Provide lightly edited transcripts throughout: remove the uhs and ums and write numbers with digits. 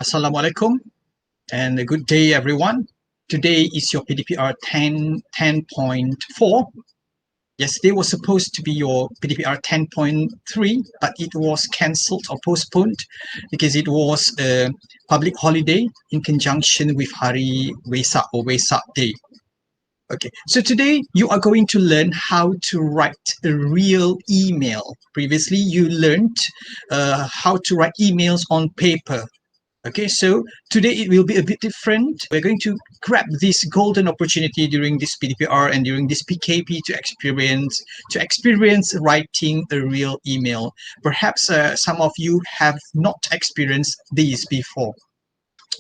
Assalamualaikum and a good day, everyone. Today is your PdPR 10.4. Yesterday was supposed to be your PdPR 10.3, but it was cancelled or postponed because it was a public holiday in conjunction with Hari Wesak or Wesak Day. Okay, so today you are going to learn how to write a real email. Previously, you learned how to write emails on paper. Okay, so today it will be a bit different. We're going to grab this golden opportunity during this PdPR and during this PKP to experience writing a real email. Perhaps some of you have not experienced these before.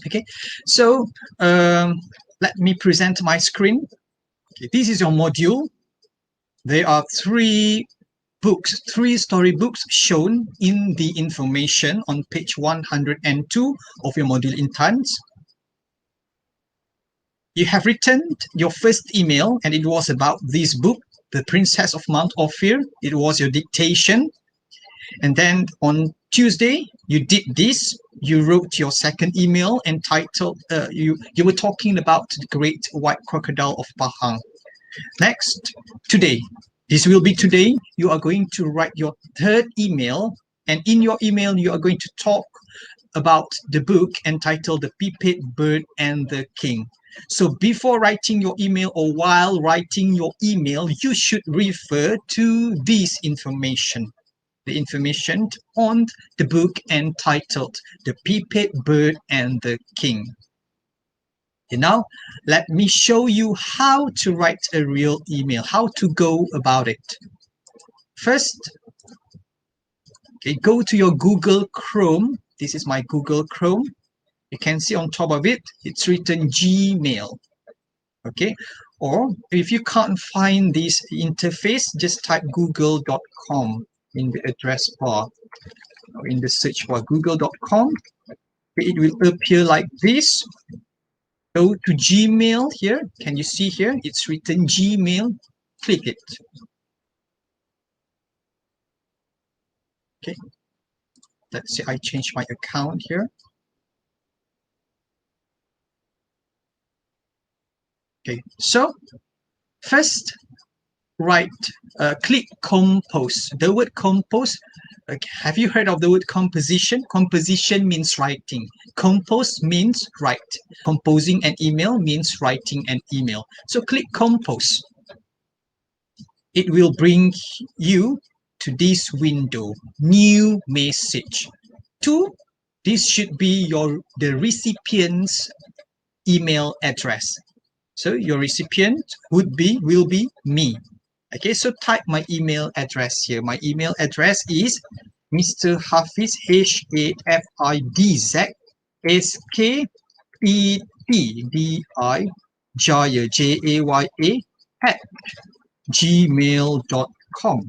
Okay, so let me present my screen. Okay, this is your module. There are three storybooks shown in the information on page 102 of your module intents. You have written your first email and it was about this book, The Princess of Mount Ophir. It was your dictation. And then on Tuesday, you did this. You wrote your second email entitled, you were talking about the great white crocodile of Pahang. Next, today. This will be today. You are going to write your third email, and in your email, you are going to talk about the book entitled The Pipit Bird and the King. So before writing your email or while writing your email, you should refer to this information. The information on the book entitled The Pipit Bird and the King. Okay, now, let me show you how to write a real email, how to go about it. First, okay, go to your Google Chrome. This is my Google Chrome. You can see on top of it, it's written Gmail. Okay, or if you can't find this interface, just type google.com in the address bar or in the search bar, google.com. It will appear like this. Go to Gmail here. Can you see here? It's written Gmail. Click it. Okay. Let's say I change my account here. Okay. So first, click compose. The word compose. Okay. Have you heard of the word composition? Composition means writing. Compose means write. Composing an email means writing an email. So click compose. It will bring you to this window, new message. This should be the recipient's email address. So your recipient will be me. Okay, so type my email address here. My email address is Mr. Hafiz, HAFIDZ, SKPTDI, Jaya, JAYA, at gmail.com.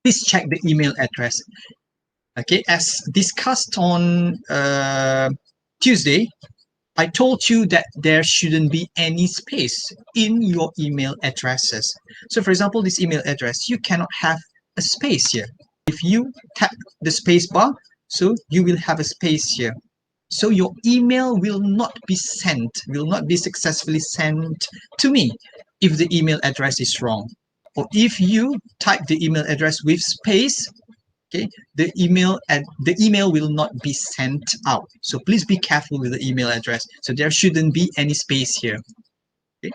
Please check the email address. Okay, as discussed on Tuesday, I told you that there shouldn't be any space in your email addresses. So for example, this email address, you cannot have a space here. If you tap the space bar, so you will have a space here. So your email will not be successfully sent to me if the email address is wrong. Or if you type the email address with space, okay, the email will not be sent out. So please be careful with the email address. So there shouldn't be any space here. Okay.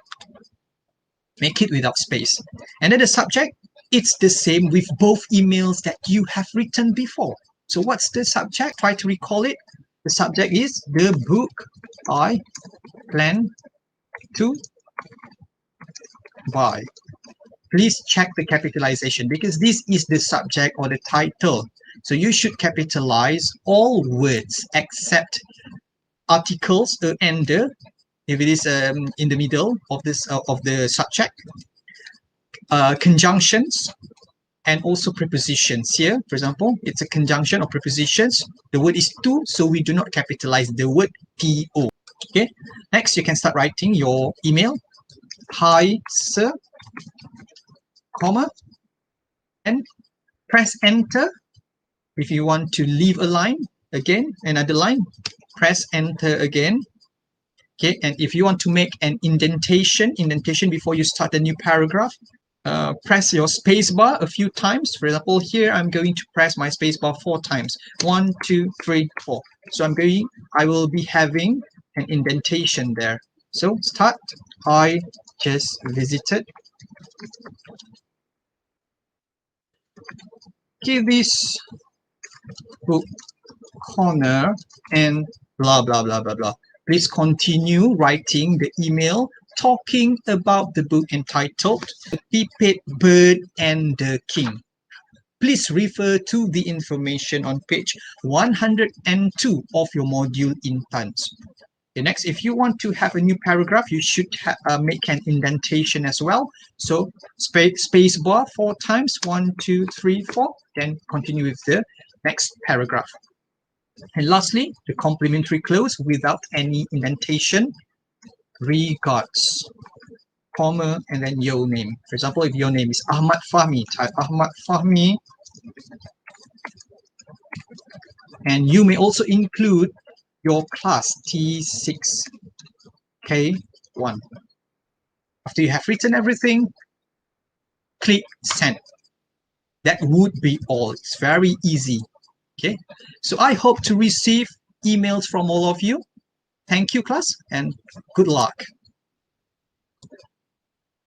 Make it without space. And then the subject, it's the same with both emails that you have written before. So what's the subject? Try to recall it. The subject is the book I plan to buy. Please check the capitalization because this is the subject or the title. So you should capitalize all words except articles and the, if it is in the middle of this of the subject, conjunctions and also prepositions. Here, for example, it's a conjunction of prepositions. The word is to, so we do not capitalize the word to. Okay. Next, you can start writing your email. Hi, sir. Comma, and press enter if you want to leave a line. again, another line, press enter again. Okay, and if you want to make an indentation before you start a new paragraph, press your spacebar a few times. For example, here I'm going to press my spacebar 4 times. 1, 2, 3, 4. So I will be having an indentation there. So start. I just visited. Give this book corner and blah blah blah blah blah. Please continue writing the email talking about the book entitled The Pipit Bird and the King. Please refer to the information on page 102 of your module in Tons. Okay, next, if you want to have a new paragraph, you should make an indentation as well. So space bar 4 times, 1, 2, 3, 4, then continue with the next paragraph. And lastly, the complimentary close without any indentation. Regards, comma, and then your name. For example, if your name is Ahmad Fahmi, type Ahmad Fahmi. And you may also include your class T6K1. After you have written everything, click send. That would be all. It's very easy. Okay, so I hope to receive emails from all of you. Thank you, class, and good luck.